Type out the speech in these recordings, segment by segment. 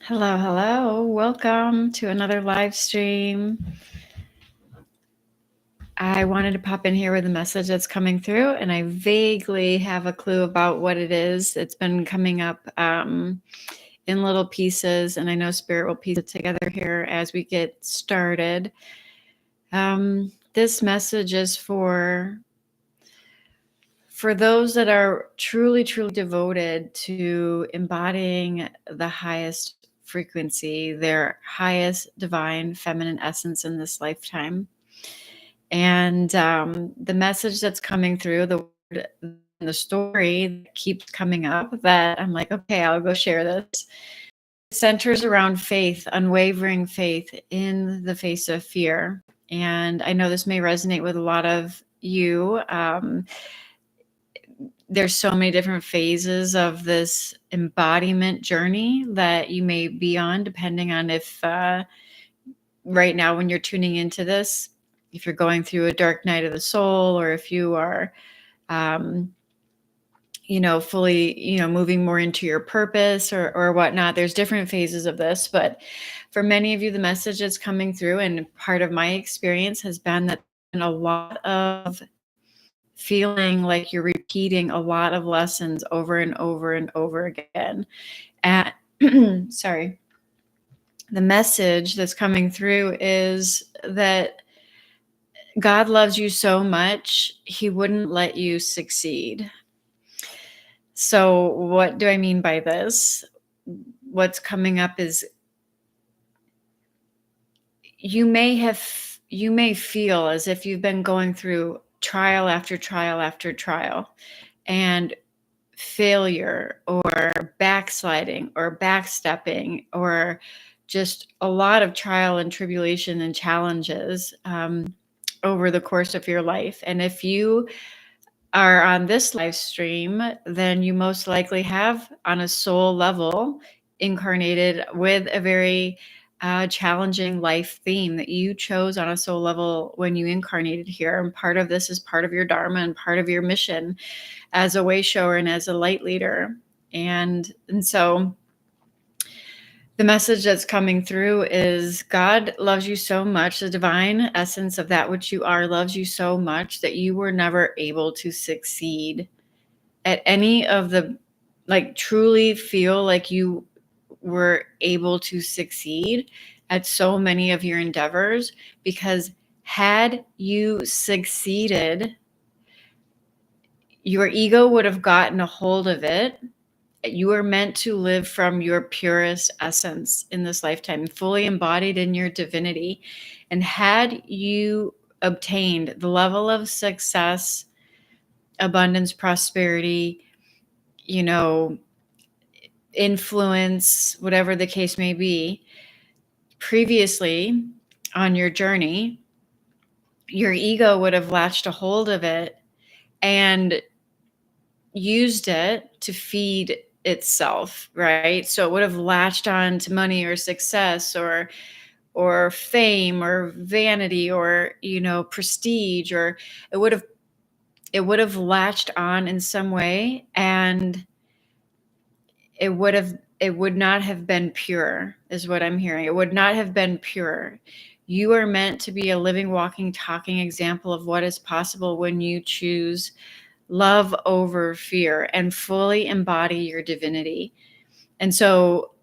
Hello, hello. Welcome to another live stream. I wanted to pop in here with a message that's coming through, and I vaguely have a clue about what it is. It's been coming up in little pieces, and I know Spirit will piece it together here as we get started. This message is for those that are truly devoted to embodying the highest frequency, their highest divine feminine essence in this lifetime. And the message that's coming through, the word, the story that keeps coming up, that I'm like, okay, I'll go share this. It centers around faith, unwavering faith in the face of fear. And I know this may resonate with a lot of you. There's so many different phases of this embodiment journey that you may be on, depending on if right now, when you're tuning into this, if you're going through a dark night of the soul, or if you are, fully, moving more into your purpose or whatnot. There's different phases of this, but for many of you, the message that's coming through, and part of my experience has been that a lot of feeling like you're repeating a lot of lessons over and over and over again. And sorry, the message that's coming through is that God loves you so much, he wouldn't let you succeed. So what do I mean by this? What's coming up is you may feel as if you've been going through trial after trial after trial, and failure or backsliding or backstepping, or just a lot of trial and tribulation and challenges over the course of your life. And if you are on this live stream, then you most likely have, on a soul level, incarnated with a very challenging life theme that you chose on a soul level when you incarnated here. And part of this is part of your dharma and part of your mission as a way shower and as a light leader. And so the message that's coming through is God loves you so much. The divine essence of that which you are loves you so much that you were never able to succeed at any of the, truly feel like you were able to succeed at so many of your endeavors, because had you succeeded, your ego would have gotten a hold of it. You are meant to live from your purest essence in this lifetime, fully embodied in your divinity. And had you obtained the level of success, abundance, prosperity, influence, whatever the case may be, previously on your journey, your ego would have latched a hold of it and used it to feed itself, right? So it would have latched on to money or success or fame or vanity or prestige, or it would have latched on in some way, and it would not have been pure, is what I'm hearing. It would not have been pure. You are meant to be a living, walking, talking example of what is possible when you choose love over fear and fully embody your divinity. And so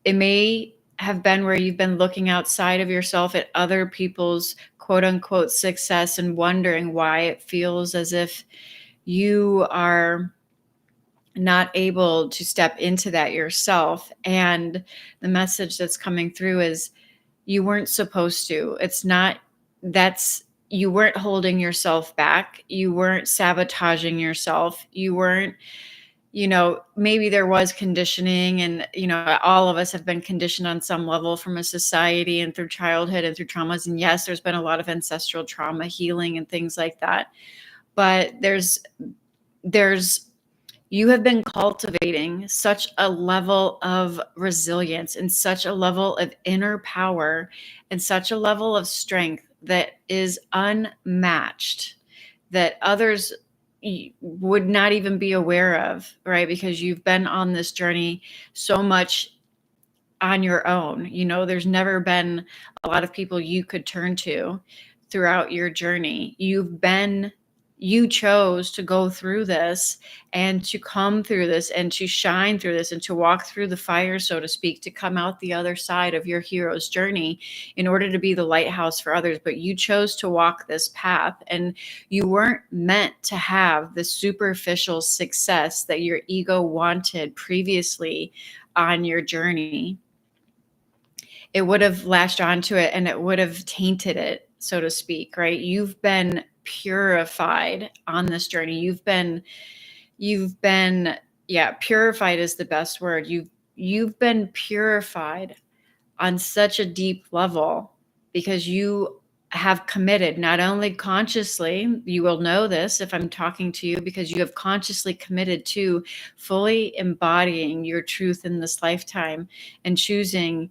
it may have been where you've been looking outside of yourself at other people's quote unquote success and wondering why it feels as if you are not able to step into that yourself. And the message that's coming through is you weren't supposed to. You weren't holding yourself back. You weren't sabotaging yourself. You weren't, maybe there was conditioning, and, all of us have been conditioned on some level from a society and through childhood and through traumas. And yes, there's been a lot of ancestral trauma healing and things like that. But you have been cultivating such a level of resilience and such a level of inner power and such a level of strength that is unmatched, that others would not even be aware of, right? Because you've been on this journey so much on your own. There's never been a lot of people you could turn to throughout your journey. You chose to go through this and to come through this and to shine through this and to walk through the fire, so to speak, to come out the other side of your hero's journey in order to be the lighthouse for others. But you chose to walk this path, and you weren't meant to have the superficial success that your ego wanted previously on your journey. It would have latched onto it and it would have tainted it, so to speak, right? You've been purified on this journey. Yeah, purified is the best word. You've been purified on such a deep level because you have committed, not only consciously, you will know this if I'm talking to you, because you have consciously committed to fully embodying your truth in this lifetime and choosing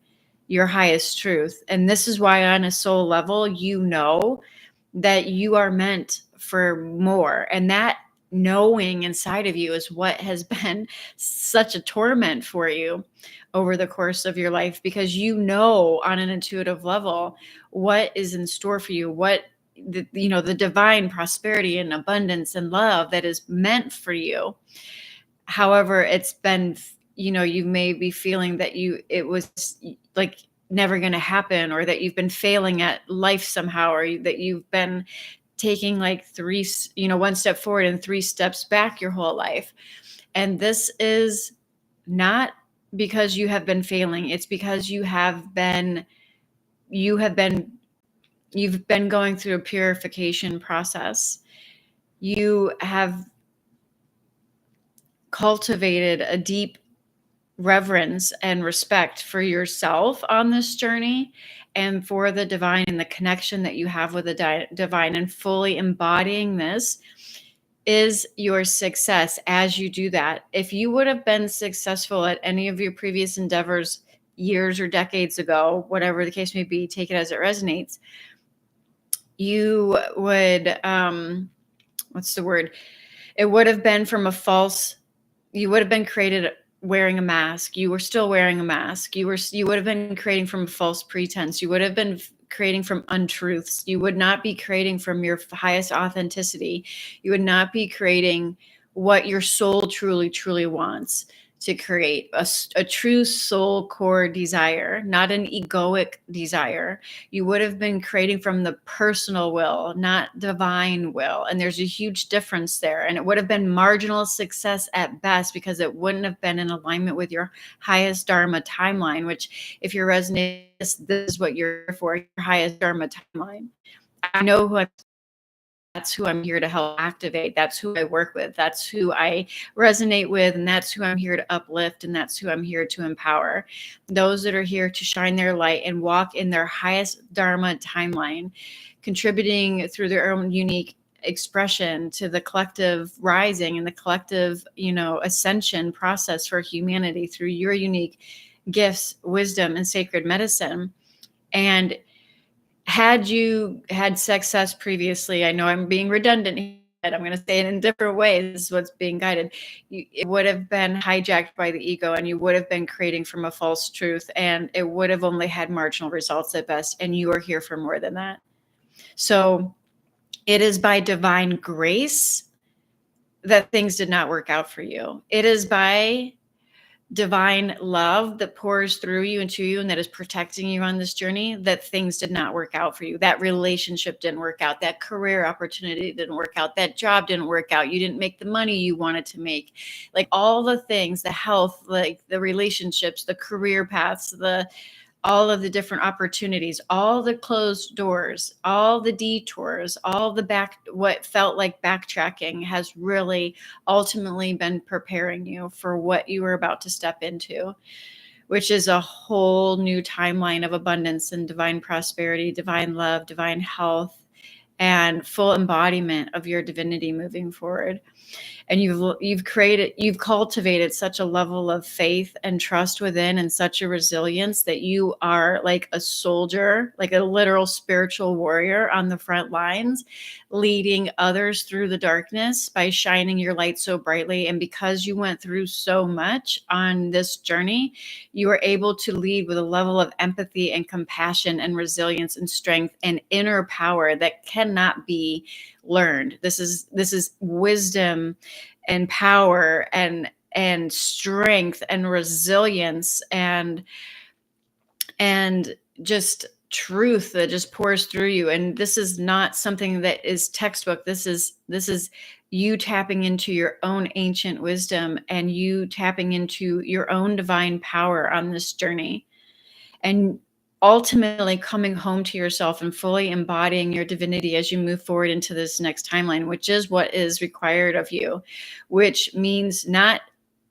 your highest truth. And this is why on a soul level, you know that you are meant for more. And that knowing inside of you is what has been such a torment for you over the course of your life, because you know on an intuitive level what is in store for you, what the divine prosperity and abundance and love that is meant for you. However, it's been, you may be feeling that it was like never going to happen, or that you've been failing at life somehow, or that you've been taking like one step forward and 3 steps back your whole life. And this is not because you have been failing. It's because you've been going through a purification process. You have cultivated a deep reverence and respect for yourself on this journey, and for the divine and the connection that you have with the divine, and fully embodying this is your success as you do that. If you would have been successful at any of your previous endeavors years or decades ago, whatever the case may be, take it as it resonates, you would, what's the word? It would have been you would have been created wearing a mask. You were still wearing a mask. You would have been creating from a false pretense. You would have been creating from untruths. You would not be creating from your highest authenticity. You would not be creating what your soul truly, truly wants to create, a true soul core desire, not an egoic desire. You would have been creating from the personal will, not divine will. And there's a huge difference there. And it would have been marginal success at best, because it wouldn't have been in alignment with your highest Dharma timeline, which, if you're resonating, this is what you're here for, your highest Dharma timeline. I know that's who I'm here to help activate. That's who I work with. That's who I resonate with. And that's who I'm here to uplift. And that's who I'm here to empower. Those that are here to shine their light and walk in their highest Dharma timeline, contributing through their own unique expression to the collective rising and the collective, ascension process for humanity through your unique gifts, wisdom, and sacred medicine. And had you had success previously, I know I'm being redundant, but I'm going to say it in different ways. This is what's being guided. It would have been hijacked by the ego, and you would have been creating from a false truth, and it would have only had marginal results at best. And you are here for more than that. So it is by divine grace that things did not work out for you. It is by divine love that pours through you and to you, and that is protecting you on this journey, that things did not work out for you. That relationship didn't work out. That career opportunity didn't work out. That job didn't work out. You didn't make the money you wanted to make. Like all the things, the health, like the relationships, the career paths, all of the different opportunities, all the closed doors, all the detours, what felt like backtracking has really ultimately been preparing you for what you were about to step into, which is a whole new timeline of abundance and divine prosperity, divine love, divine health, and full embodiment of your divinity moving forward. And you've cultivated such a level of faith and trust within, and such a resilience, that you are like a soldier, like a literal spiritual warrior on the front lines, leading others through the darkness by shining your light so brightly. And because you went through so much on this journey, you are able to lead with a level of empathy and compassion and resilience and strength and inner power that cannot be learned. This is wisdom and power and strength and resilience and just truth that just pours through you. And this is not something that is textbook. This is you tapping into your own ancient wisdom, and you tapping into your own divine power on this journey, and ultimately coming home to yourself and fully embodying your divinity as you move forward into this next timeline, which is what is required of you, which means not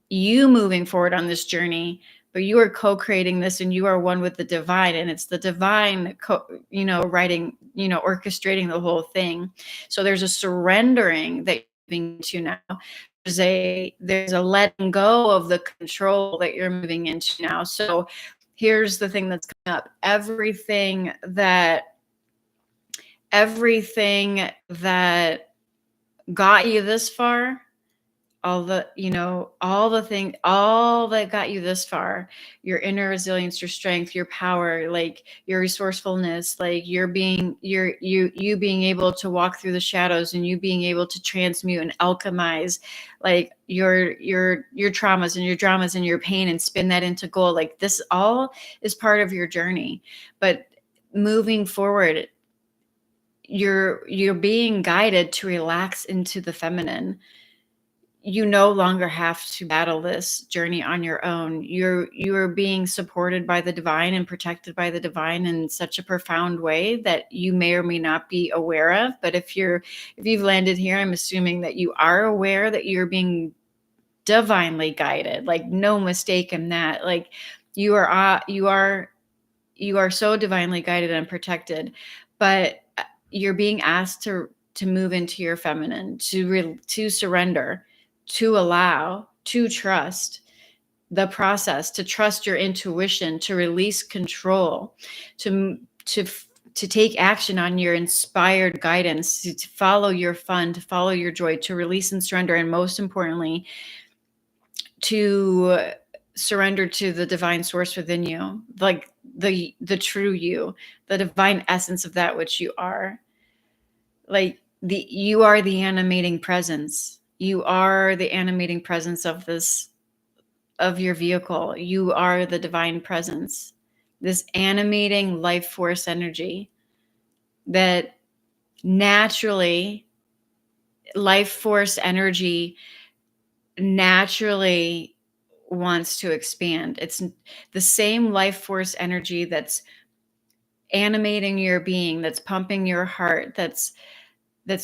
you moving forward on this journey, but you are co-creating this, and you are one with the divine, and it's the divine writing, orchestrating the whole thing. So there's a surrendering that you're moving to now. There's a letting go of the control that you're moving into now. So here's the thing that's coming up. Everything that got you this far, all that got you this far, your inner resilience, your strength, your power, like your resourcefulness, like you being able to walk through the shadows, and you being able to transmute and alchemize like your traumas and your dramas and your pain, and spin that into gold. Like this all is part of your journey. But moving forward, you're being guided to relax into the feminine. You no longer have to battle this journey on your own. You're being supported by the divine and protected by the divine in such a profound way that you may or may not be aware of. But if you've landed here, I'm assuming that you are aware that you're being divinely guided. Like no mistake in that. Like you are so divinely guided and protected, but you're being asked to move into your feminine, to surrender, to allow, to trust the process, to trust your intuition, to release control, to take action on your inspired guidance, to follow your fun, to follow your joy, to release and surrender, and most importantly, to surrender to the divine source within you, like the true you, the divine essence of that which you are. Like you are the animating presence. You are the animating presence of your vehicle. You are the divine presence, this animating life force energy that naturally, life force energy naturally wants to expand. It's the same life force energy that's animating your being, that's pumping your heart, that's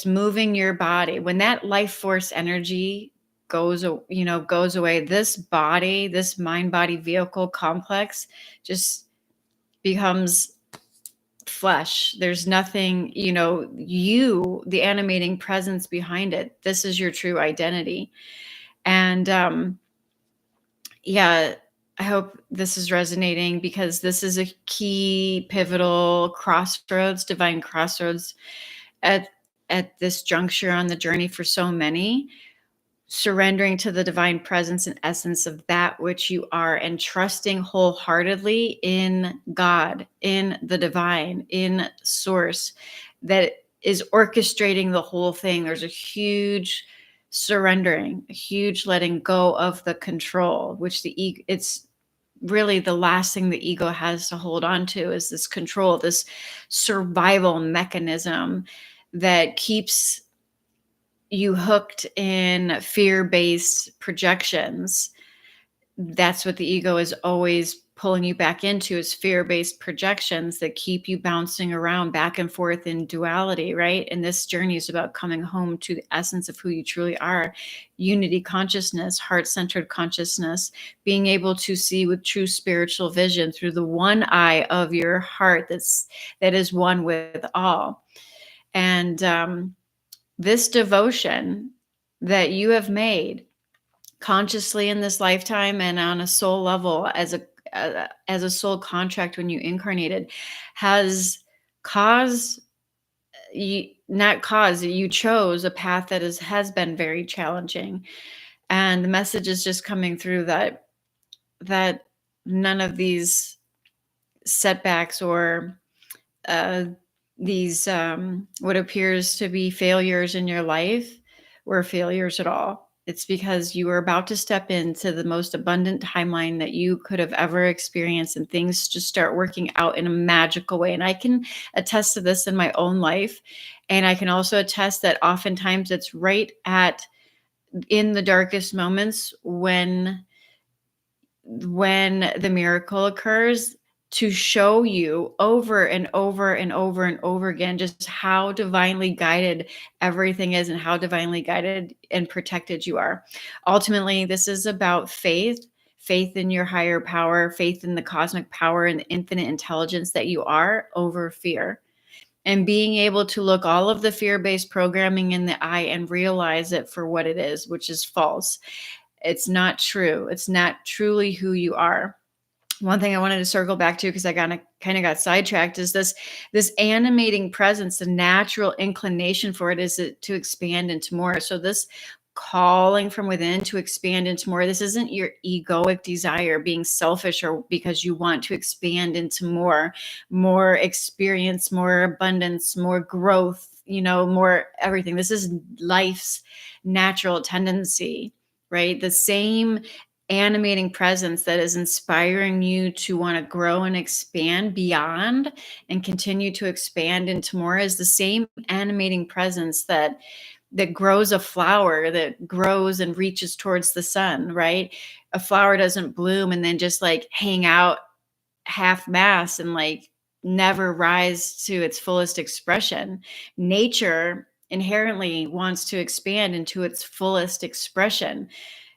moving your body. When that life force energy goes away, this body, this mind body vehicle complex just becomes flesh. There's nothing, the animating presence behind it. This is your true identity. And yeah, I hope this is resonating, because this is a key pivotal crossroads, divine crossroads at this juncture on the journey for so many. Surrendering to the divine presence and essence of that which you are, and trusting wholeheartedly in God, in the divine, in source that is orchestrating the whole thing. There's a huge surrendering, a huge letting go of the control, which the ego, it's really the last thing the ego has to hold on to, is this control, this survival mechanism that keeps you hooked in fear-based projections. That's what the ego is always pulling you back into, is fear-based projections that keep you bouncing around back and forth in duality, right? And this journey is about coming home to the essence of who you truly are. Unity consciousness, heart-centered consciousness, being able to see with true spiritual vision through the one eye of your heart that is one with all. And this devotion that you have made consciously in this lifetime and on a soul level as a soul contract when you incarnated has caused you not cause you chose a path that has been very challenging, and the message is just coming through that none of these setbacks or uh, these what appears to be failures in your life were failures at all. It's because you were about to step into the most abundant timeline that you could have ever experienced, and things just start working out in a magical way. And I can attest to this in my own life. And I can also attest that oftentimes it's right at in the darkest moments when the miracle occurs, to show you over and over and over and over again just how divinely guided everything is and how divinely guided and protected you are. Ultimately, this is about faith in your higher power, faith in the cosmic power and the infinite intelligence that you are over fear. And being able to look all of the fear-based programming in the eye and realize it for what it is, which is false. It's not true. It's not truly who you are. One thing I wanted to circle back to, because I kind of got sidetracked, is this animating presence. The natural inclination for it is to expand into more. So this calling from within to expand into more, this isn't your egoic desire being selfish or because you want to expand into more experience, more abundance, more growth, more everything. This is life's natural tendency, right? The same animating presence that is inspiring you to want to grow and expand beyond and continue to expand into more is the same animating presence that grows a flower, that grows and reaches towards the sun, right? A flower doesn't bloom and then just like hang out half mass and like never rise to its fullest expression. Nature inherently wants to expand into its fullest expression.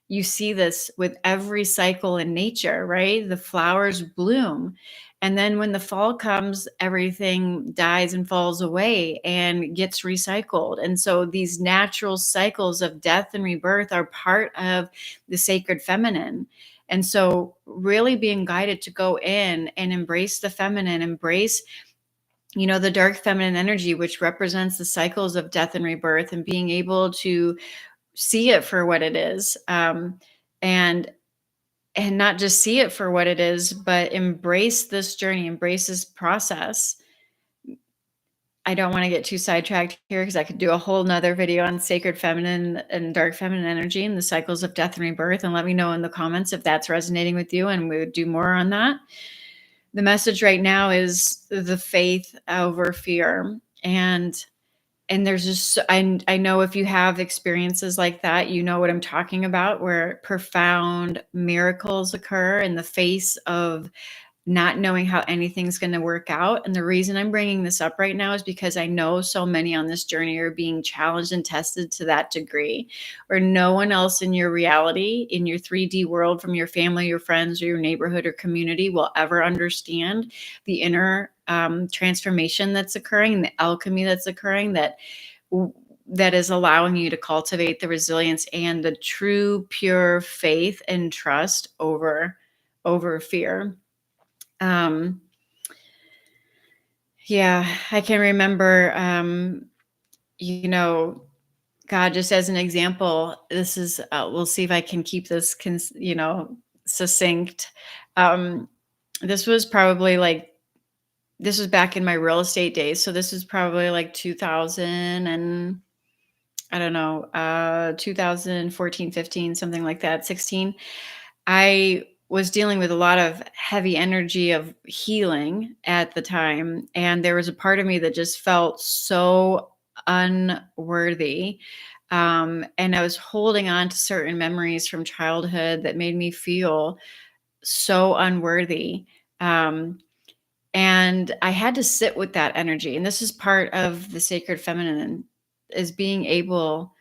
You see this with every cycle in nature, right? The flowers bloom. And then when the fall comes, everything dies and falls away and gets recycled. And so these natural cycles of death and rebirth are part of the sacred feminine. And so, really being guided to go in and embrace the feminine, embrace the dark feminine energy, which represents the cycles of death and rebirth, and being able to see it for what it is, and not just see it for what it is, but embrace this journey, embrace this process. I don't want to get too sidetracked here because I could do a whole nother video on sacred feminine and dark feminine energy and the cycles of death and rebirth. And let me know in the comments if that's resonating with you, and we would do more on that. The message right now is the faith over fear. And there's just, I know if you have experiences like that, you know what I'm talking about, where profound miracles occur in the face of not knowing how anything's going to work out. And the reason I'm bringing this up right now is because I know so many on this journey are being challenged and tested to that degree, where no one else in your reality, in your 3D world, from your family, your friends, or your neighborhood or community, will ever understand the inner transformation that's occurring, the alchemy that's occurring, that is allowing you to cultivate the resilience and the true pure faith and trust over fear. Yeah, I can remember, God, just as an example, this is, we'll see if I can keep this, succinct. This was probably this was back in my real estate days. So this was probably like 2000 and I don't know, 2014, 15, something like that, 16. I was dealing with a lot of heavy energy of healing at the time. And there was a part of me that just felt so unworthy. And I was holding on to certain memories from childhood that made me feel so unworthy. And I had to sit with that energy. And this is part of the sacred feminine, is being able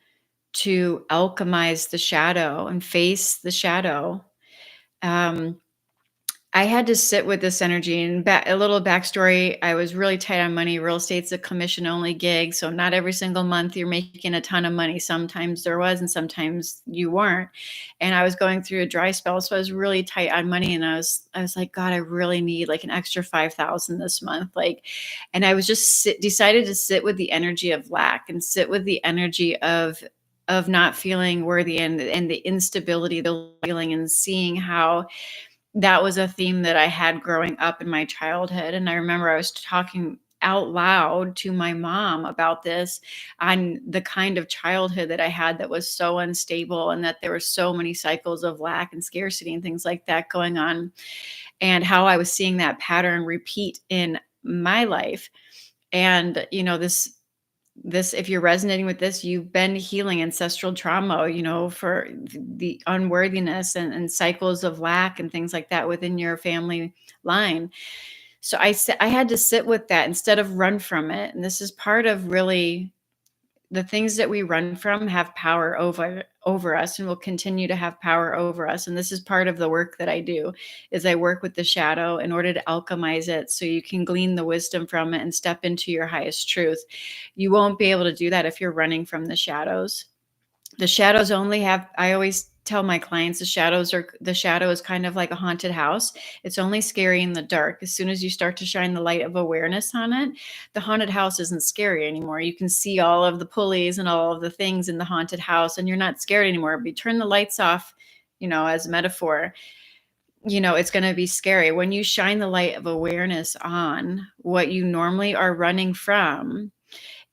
to alchemize the shadow and face the shadow. Um, I had to sit with this energy and a little backstory. I was really tight on money. Real estate's a commission only gig. So not every single month you're making a ton of money. Sometimes there was, and sometimes you weren't. And I was going through a dry spell. So I was really tight on money. And I was like, God, I really need like an extra 5,000 this month. Like, and I was just decided to sit with the energy of lack and sit with the energy of not feeling worthy and the instability, the feeling, and seeing how that was a theme that I had growing up in my childhood. And I remember I was talking out loud to my mom about this on the kind of childhood that I had that was so unstable, and that there were so many cycles of lack and scarcity and things like that going on, and how I was seeing that pattern repeat in my life. And, this if you're resonating with this, you've been healing ancestral trauma, for the unworthiness and cycles of lack and things like that within your family line. So I had to sit with that instead of run from it. And this is part of really the things that we run from have power over us and will continue to have power over us. And this is part of the work that I do, is I work with the shadow in order to alchemize it so you can glean the wisdom from it and step into your highest truth. You won't be able to do that if you're running from the shadows. The shadows only have, I always tell my clients, the shadow is kind of like a haunted house. It's only scary in the dark. As soon as you start to shine the light of awareness on it, the haunted house isn't scary anymore. You can see all of the pulleys and all of the things in the haunted house, and you're not scared anymore. But you turn the lights off, as a metaphor, it's going to be scary. When you shine the light of awareness on what you normally are running from,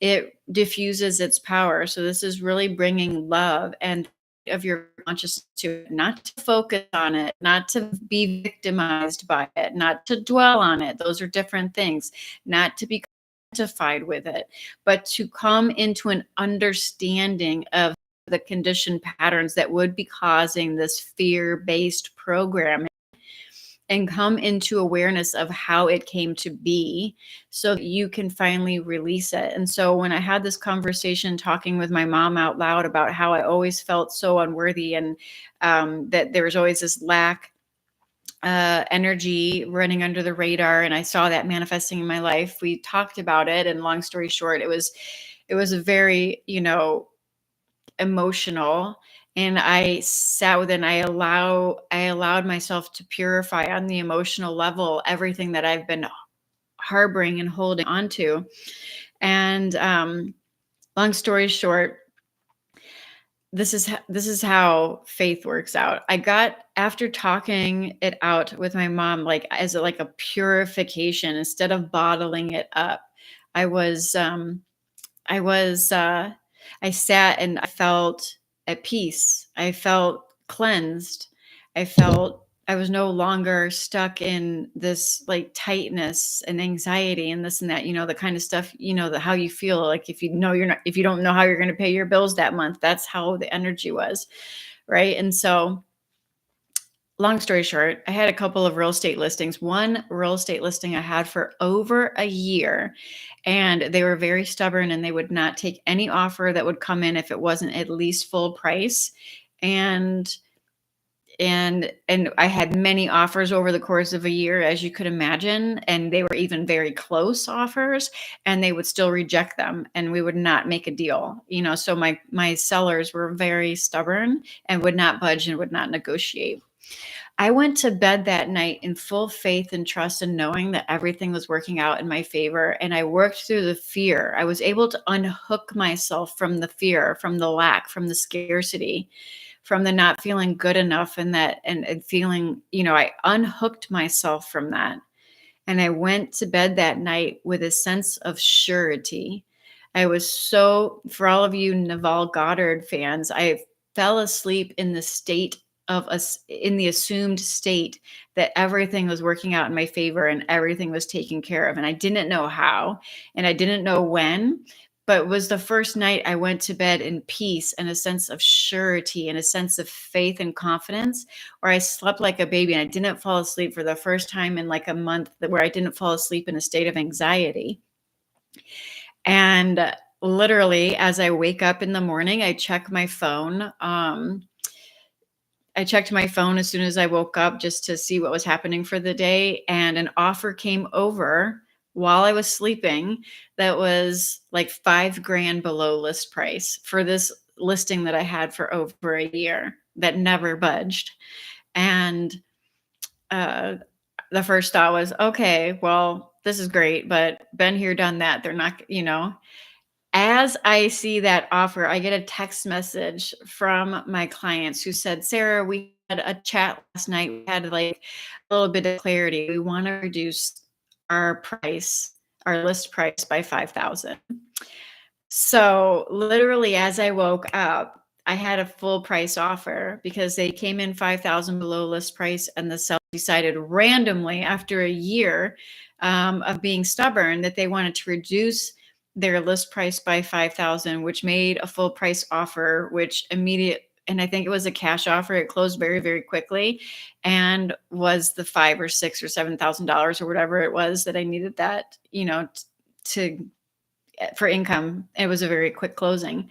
it diffuses its power. So this is really bringing love and of your consciousness to it, not to focus on it, not to be victimized by it, not to dwell on it. Those are different things. Not to be identified with it, but to come into an understanding of the conditioned patterns that would be causing this fear-based programming, and come into awareness of how it came to be so that you can finally release it. And so when I had this conversation talking with my mom out loud about how I always felt so unworthy, and that there was always this lack energy running under the radar, and I saw that manifesting in my life, we talked about it. And long story short, it was a very, emotional, and I sat with it, and I allowed myself to purify on the emotional level everything that I've been harboring and holding on to. And long story short, this is how faith works out. I got, after talking it out with my mom, like as like a purification, instead of bottling it up, I was I was I sat and I felt at peace. I felt cleansed. I felt I was no longer stuck in this like tightness and anxiety and this and that, the kind of stuff, the how you feel like if you don't know how you're going to pay your bills that month, that's how the energy was, right? And so long story short, I had a couple of real estate listings. One real estate listing I had for over a year, and they were very stubborn, and they would not take any offer that would come in if it wasn't at least full price. And and I had many offers over the course of a year, as you could imagine, and they were even very close offers, and they would still reject them, and we would not make a deal. So my sellers were very stubborn and would not budge and would not negotiate. I went to bed that night in full faith and trust, and knowing that everything was working out in my favor. And I worked through the fear. I was able to unhook myself from the fear, from the lack, from the scarcity, from the not feeling good enough, and feeling, I unhooked myself from that. And I went to bed that night with a sense of surety. I was so, for all of you Naval Goddard fans, I fell asleep in the state of us, in the assumed state that everything was working out in my favor and everything was taken care of. And I didn't know how, and I didn't know when, but it was the first night I went to bed in peace and a sense of surety and a sense of faith and confidence, where I slept like a baby, and I didn't fall asleep for the first time in like a month, where I didn't fall asleep in a state of anxiety. And literally, as I wake up in the morning, I check my phone. I checked my phone as soon as I woke up just to see what was happening for the day, and an offer came over while I was sleeping that was like 5 grand below list price for this listing that I had for over a year that never budged. And uh, the first thought was, okay, well, this is great, but been here, done that. They're not, as I see that offer, I get a text message from my clients who said, Sarah, we had a chat last night. We had like a little bit of clarity. We want to reduce our price, our list price by 5,000. So literally as I woke up, I had a full price offer because they came in 5,000 below list price, and the seller decided randomly after a year of being stubborn that they wanted to reduce their list price by 5,000, which made a full price offer, which and I think it was a cash offer. It closed very, very quickly and was the $5 or $6 or $7,000 or whatever it was that I needed that, to for income. It was a very quick closing.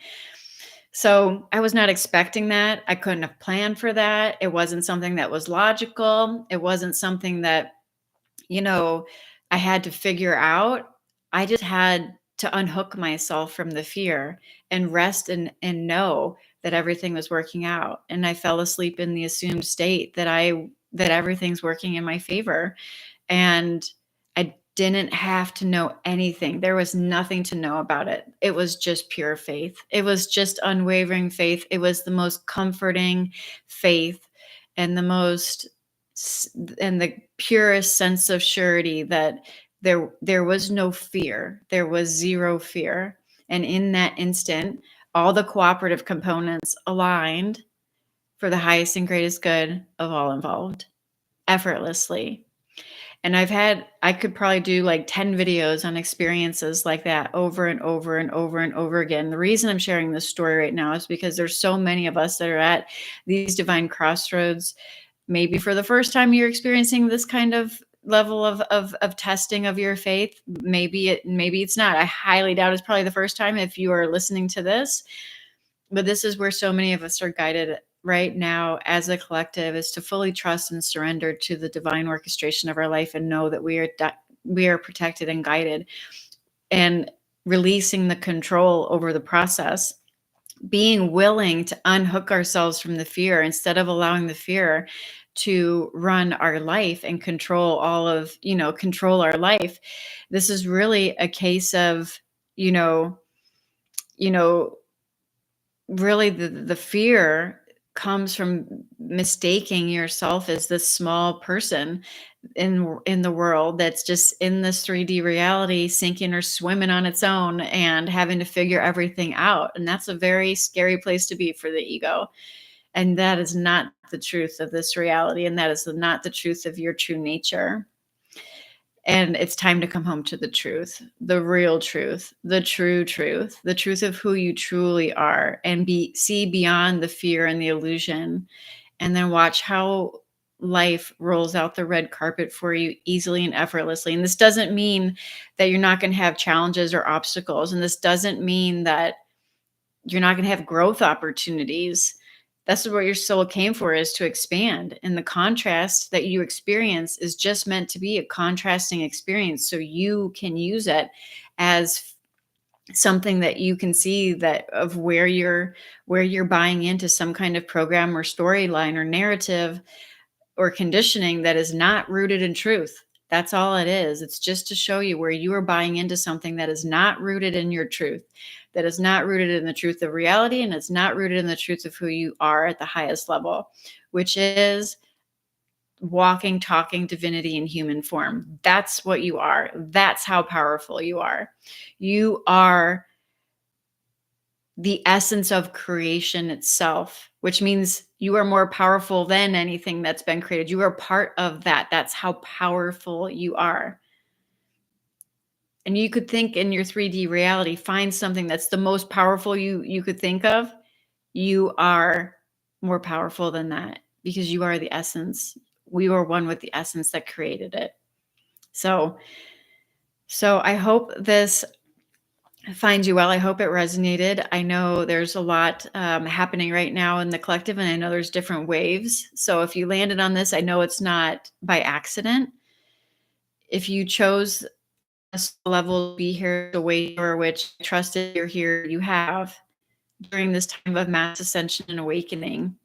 So I was not expecting that. I couldn't have planned for that. It wasn't something that was logical. It wasn't something that, you know, I had to figure out. I just had to unhook myself from the fear and rest and know that everything was working out. And I fell asleep in the assumed state that everything's working in my favor. And I didn't have to know anything. There was nothing to know about it. It was just pure faith. It was just unwavering faith. It was the most comforting faith and the purest sense of surety that there was no fear. There was zero fear. And in that instant, all the cooperative components aligned for the highest and greatest good of all involved effortlessly. And I could probably do like 10 videos on experiences like that over and over and over and over again. The reason I'm sharing this story right now is because there's so many of us that are at these divine crossroads. Maybe for the first time you're experiencing this kind of level of testing of your faith. Maybe it's not. I highly doubt it's probably the first time if you are listening to this. But this is where so many of us are guided right now as a collective, is to fully trust and surrender to the divine orchestration of our life and know that we are protected and guided, and releasing the control over the process, being willing to unhook ourselves from the fear instead of allowing the fear to run our life and control control our life. This is really a case of, you know, really the fear comes from mistaking yourself as this small person in the world that's just in this 3D reality, sinking or swimming on its own and having to figure everything out. And that's a very scary place to be for the ego. And that is not the truth of this reality, and that is not the truth of your true nature. And it's time to come home to the truth, the real truth, the truth of who you truly are, and see beyond the fear and the illusion, and then watch how life rolls out the red carpet for you easily and effortlessly. And this doesn't mean that you're not going to have challenges or obstacles. And this doesn't mean that you're not going to have growth opportunities. That's what your soul came for, is to expand. And the contrast that you experience is just meant to be a contrasting experience, so you can use it as something that you can see that of where you're buying into some kind of program or storyline or narrative or conditioning that is not rooted in truth. That's all it is. It's just to show you where you are buying into something that is not rooted in your truth, that is not rooted in the truth of reality, and it's not rooted in the truth of who you are at the highest level, which is walking, talking divinity in human form. That's what you are. That's how powerful you are. You are the essence of creation itself, which means you are more powerful than anything that's been created. You are part of that. That's how powerful you are. And you could think in your 3D reality, find something that's the most powerful you could think of. You are more powerful than that because you are the essence. We are one with the essence that created it. So I hope this finds you well. I hope it resonated. I know there's a lot happening right now in the collective, and I know there's different waves. So if you landed on this, I know it's not by accident. If you chose this level to be here, the way for which I trusted you're here, you have during this time of mass ascension and awakening,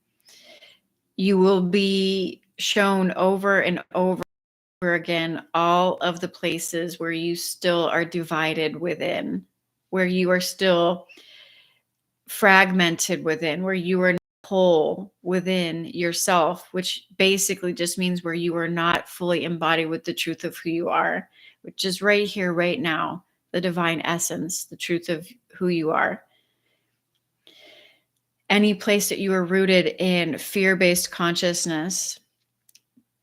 you will be shown over and over again all of the places where you still are divided within, where you are still fragmented within, where you are whole within yourself, which basically just means where you are not fully embodied with the truth of who you are, which is right here, right now, the divine essence, the truth of who you are. Any place that you are rooted in fear-based consciousness,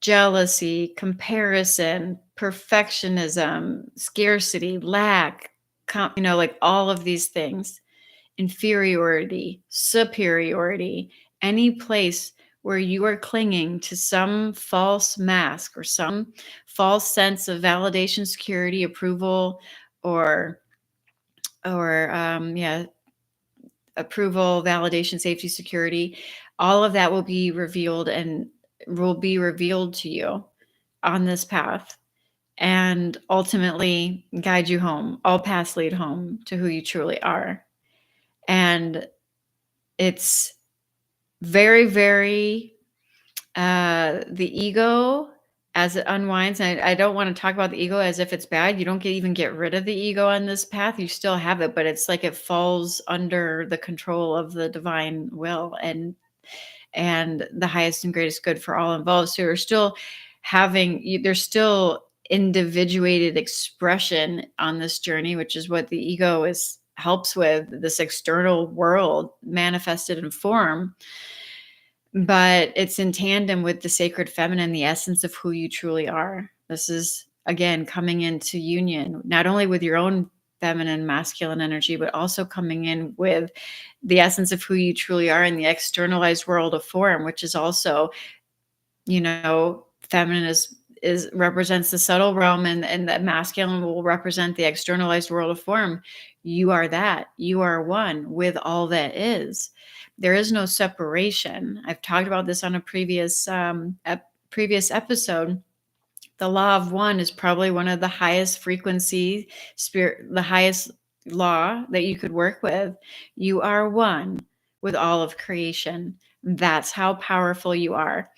jealousy, comparison, perfectionism, scarcity, lack, like all of these things, inferiority, superiority, any place where you are clinging to some false mask or some false sense of validation, security, approval, or approval, validation, safety, security, all of that will be revealed and will be revealed to you on this path and ultimately guide you home. All paths lead home to who you truly are. And it's very, very, the ego as it unwinds. And I don't want to talk about the ego as if it's bad. You don't even get rid of the ego on this path. You still have it, but it's like it falls under the control of the divine will and the highest and greatest good for all involved. So you're still there's still individuated expression on this journey, which is what the ego helps with, this external world manifested in form. But it's in tandem with the sacred feminine, the essence of who you truly are. This is, again, coming into union, not only with your own feminine, masculine energy, but also coming in with the essence of who you truly are in the externalized world of form, which is also, feminine is represents the subtle realm, and the masculine will represent the externalized world of form. You are that. You are one with all that is. There is no separation. I've talked about this on a previous episode. The law of one is probably one of the highest frequency the highest law that you could work with. You are one with all of creation. That's how powerful you are.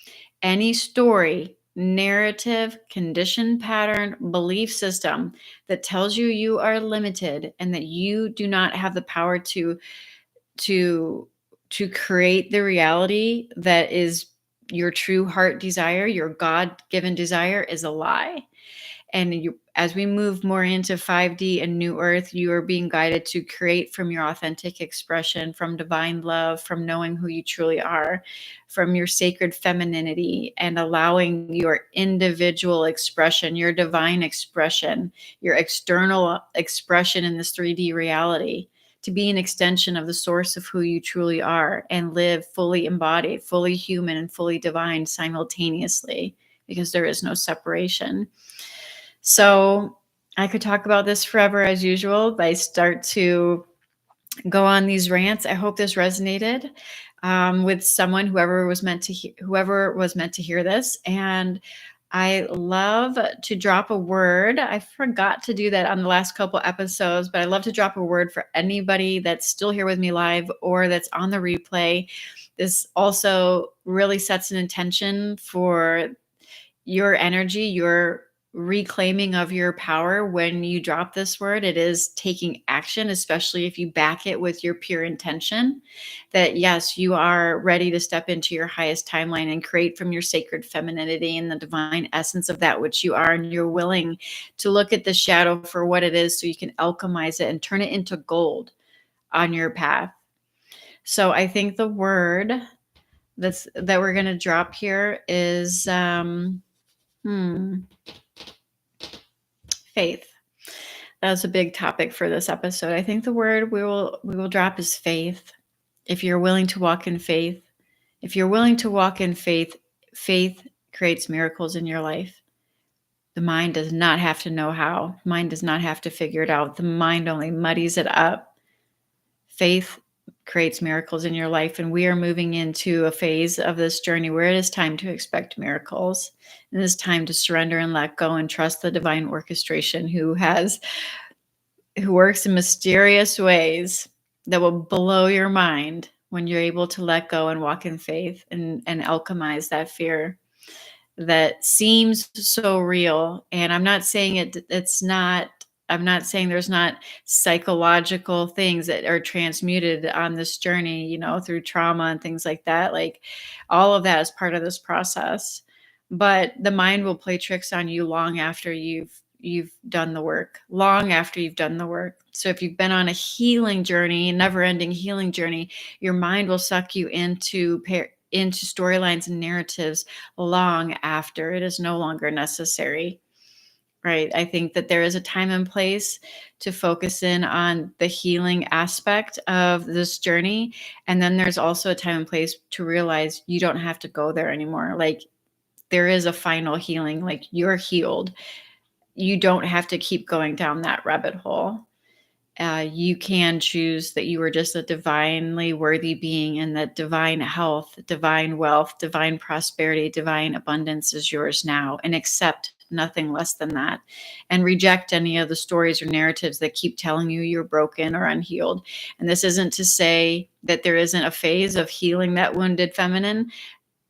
Any story, narrative, condition, pattern, belief system that tells you you are limited and that you do not have the power to create the reality that is your true heart desire, your God-given desire, is a lie. And as we move more into 5D and New Earth, you are being guided to create from your authentic expression, from divine love, from knowing who you truly are, from your sacred femininity, and allowing your individual expression, your divine expression, your external expression in this 3D reality to be an extension of the source of who you truly are and live fully embodied, fully human, and fully divine simultaneously, because there is no separation. So I could talk about this forever as usual, but I start to go on these rants. I hope this resonated with someone, whoever was meant to hear this. And I love to drop a word. I forgot to do that on the last couple episodes, but I love to drop a word for anybody that's still here with me live or that's on the replay. This also really sets an intention for your energy, your reclaiming of your power. When you drop this word, it is taking action, especially if you back it with your pure intention that yes, you are ready to step into your highest timeline and create from your sacred femininity and the divine essence of that which you are, and you're willing to look at the shadow for what it is so you can alchemize it and turn it into gold on your path. So I think the word that we're going to drop here is faith. That's a big topic for this episode. I think the word we will drop is faith. If you're willing to walk in faith, faith creates miracles in your life. The mind does not have to know how. The mind does not have to figure it out. The mind only muddies it up. Faith creates miracles in your life, and we are moving into a phase of this journey where it is time to expect miracles. And it is time to surrender and let go and trust the divine orchestration who works in mysterious ways that will blow your mind when you're able to let go and walk in faith and alchemize that fear that seems so real. And I'm not saying it's not, I'm not saying there's not psychological things that are transmuted on this journey, through trauma and things like that. Like all of that is part of this process. But the mind will play tricks on you long after you've done the work, long after you've done the work. So if you've been on a healing journey, a never-ending healing journey, your mind will suck you into storylines and narratives long after it is no longer necessary. Right. I think that there is a time and place to focus in on the healing aspect of this journey. And then there's also a time and place to realize you don't have to go there anymore. Like there is a final healing, like you're healed. You don't have to keep going down that rabbit hole. You can choose that you are just a divinely worthy being, and that divine health, divine wealth, divine prosperity, divine abundance is yours now, and accept nothing less than that, and reject any of the stories or narratives that keep telling you you're broken or unhealed. And this isn't to say that there isn't a phase of healing that wounded feminine.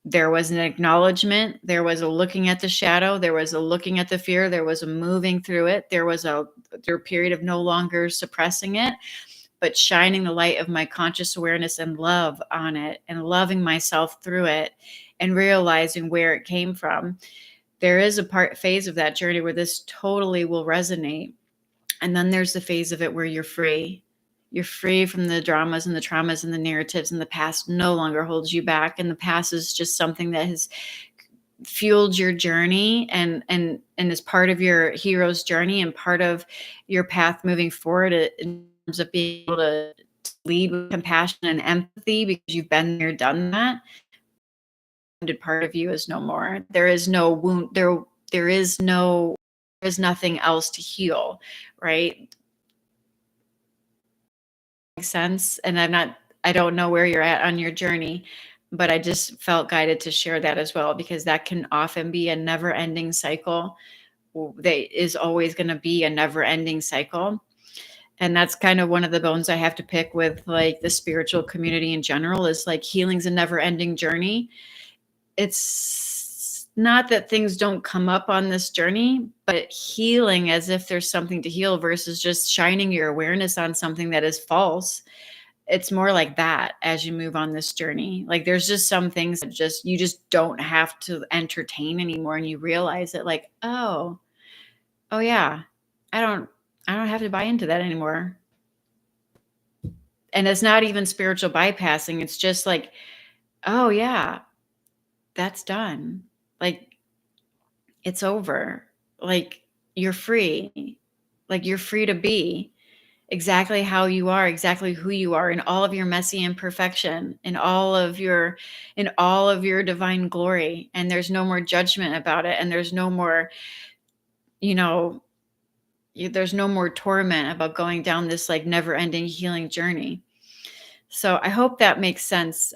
There was an acknowledgement. There was a looking at the shadow. There was a looking at the fear. There was a moving through it. There was a period of no longer suppressing it, but shining the light of my conscious awareness and love on it, and loving myself through it, and realizing where it came from. There is a phase of that journey where this totally will resonate. And then there's the phase of it where you're free. You're free from the dramas and the traumas and the narratives, and the past no longer holds you back. And the past is just something that has fueled your journey and is part of your hero's journey and part of your path moving forward in terms of being able to lead with compassion and empathy, because you've been there, done that. The part of you is no more. There is no wound. There is nothing else to heal, right? Makes sense. And I don't know where you're at on your journey, but I just felt guided to share that as well, because that can often be a never ending cycle. That is always going to be a never ending cycle. And that's kind of one of the bones I have to pick with like the spiritual community in general, is like healing's a never ending journey. It's not that things don't come up on this journey, but healing as if there's something to heal versus just shining your awareness on something that is false. It's more like that as you move on this journey. Like there's just some things that you just don't have to entertain anymore. And you realize it like, oh yeah, I don't have to buy into that anymore. And it's not even spiritual bypassing. It's just like, oh yeah, that's done. Like it's over. Like you're free. Like you're free to be exactly how you are, exactly who you are, in all of your messy imperfection, in all of your divine glory. And there's no more judgment about it. And there's no more, there's no more torment about going down this like never ending healing journey. So I hope that makes sense.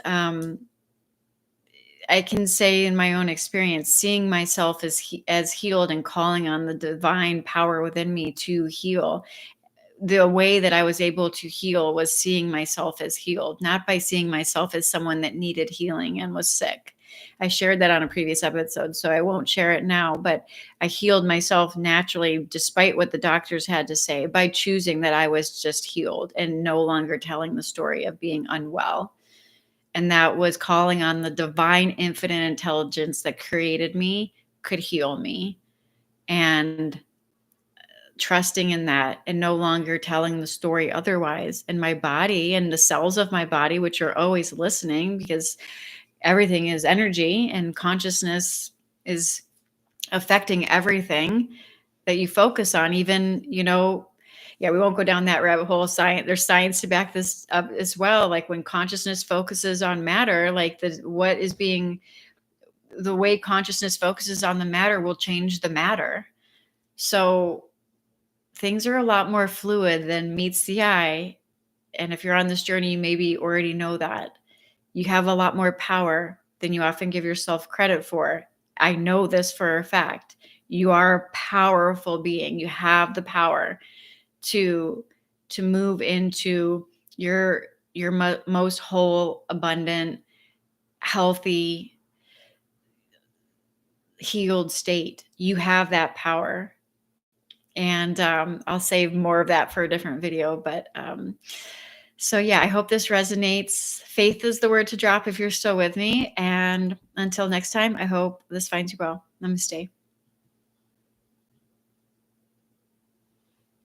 I can say in my own experience, seeing myself as healed and calling on the divine power within me to heal. The way that I was able to heal was seeing myself as healed, not by seeing myself as someone that needed healing and was sick. I shared that on a previous episode, so I won't share it now, but I healed myself naturally, despite what the doctors had to say, by choosing that I was just healed and no longer telling the story of being unwell. And that was calling on the divine infinite intelligence that created me could heal me, and trusting in that and no longer telling the story otherwise. And my body and the cells of my body, which are always listening, because everything is energy and consciousness is affecting everything that you focus on. Even, yeah, we won't go down that rabbit hole. There's science to back this up as well. Like when consciousness focuses on matter, like the way consciousness focuses on the matter will change the matter. So things are a lot more fluid than meets the eye. And if you're on this journey, you maybe already know that. You have a lot more power than you often give yourself credit for. I know this for a fact. You are a powerful being. You have the power to move into your most whole, abundant, healthy, healed state. You have that power. And I'll save more of that for a different video. But so, yeah, I hope this resonates. Faith is the word to drop if you're still with me. And until next time, I hope this finds you well. Namaste.